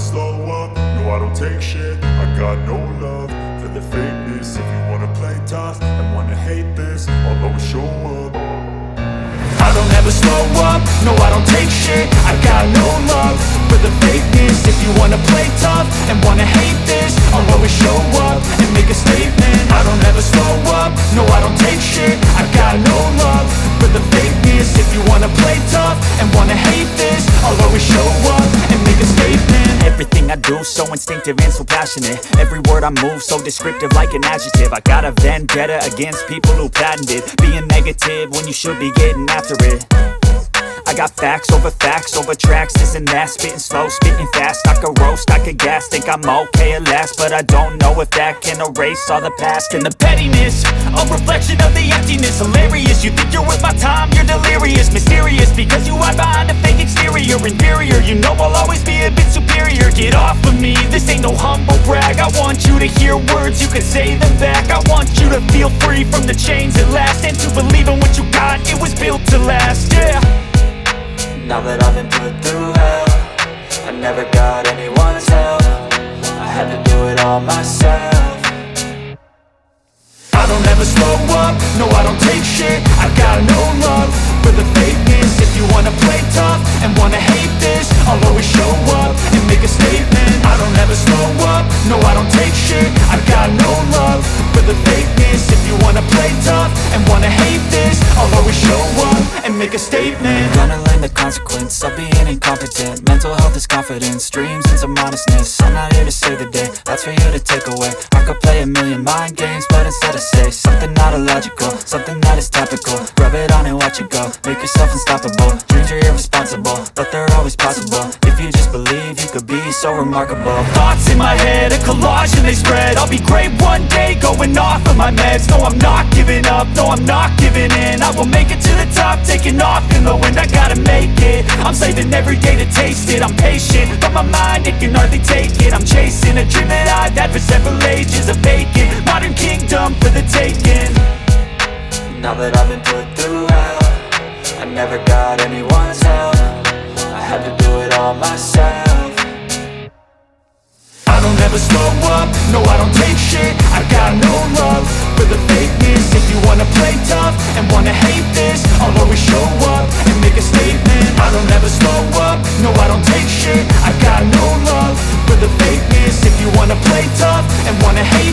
slow up, no I don't take shit. I got no love for the fakeness. If you wanna play tough and wanna hate this, I'll always show up. I don't ever slow up, no I don't take shit. I got no love for the fakeness. If you wanna play tough and wanna hate this, I'll always show up and make a statement. I don't ever slow up, no I don't take shit. I got no love for the fakeness. If you wanna play tough and wanna hate this, I'll always show up and make a statement. Everything I do so instinctive and so passionate. Every word I move so descriptive like an adjective. I got a vendetta against people who patented being negative when you should be getting after it. I got facts over tracks, this and that. Spitting slow, spitting fast, I could roast, I could gas. Think I'm okay at last, but I don't know if that can erase all the past. And the pettiness, a reflection of the emptiness. Hilarious, you think you're worth my time, you're delirious. Mysterious, because you hide behind a fake exterior. Inferior, you know I'll always be a bit superior. Get off of me, this ain't no humble brag. I want you to hear words, you can say them back. I want you to feel free from the chains at last, and to believe in what you got, it was built to last, yeah. Now that I've been put through hell, I never got anyone's help. I had to do it all myself. I don't ever slow up, no I don't take shit. I got no love for the fakeness. If you wanna play tough and wanna hate this, I'll always show up and make a statement. I don't ever slow up, no I don't take shit. I got no love for the fakeness. If you wanna play tough and wanna hate this, I'll always show up and make a statement. Gonna learn the consequence of being incompetent. Mental health is confidence, dreams and some honestness. I'm not here to save the day, that's for you to take away. I could play a million mind games, but instead I say something not illogical, something that is topical. Rub it on and watch it go, make yourself unstoppable. Dreams are irresponsible, but they're always possible. If you just believe, you could be so remarkable. Thoughts in my head, a collage and they spread. I'll be great one day, going off of my meds. No, I'm not giving up, no, I'm not giving in. I will make it to the top, taking off in the wind. I gotta make it, I'm saving every day to taste it. I'm patient, but my mind, it can hardly take it. I'm chasing a dream that I've had for several ages. A vacant, modern kingdom for the taking. Now that I've been put through hell, I never got anyone's help. I had to do it all myself. I don't ever slow up, no I don't take shit. I got no love for the fakeness. If you wanna play tough and wanna hate this, I'll always show up and make a statement. I don't ever slow up, no I don't take shit. I got no love for the fakeness. If you wanna play tough and wanna hate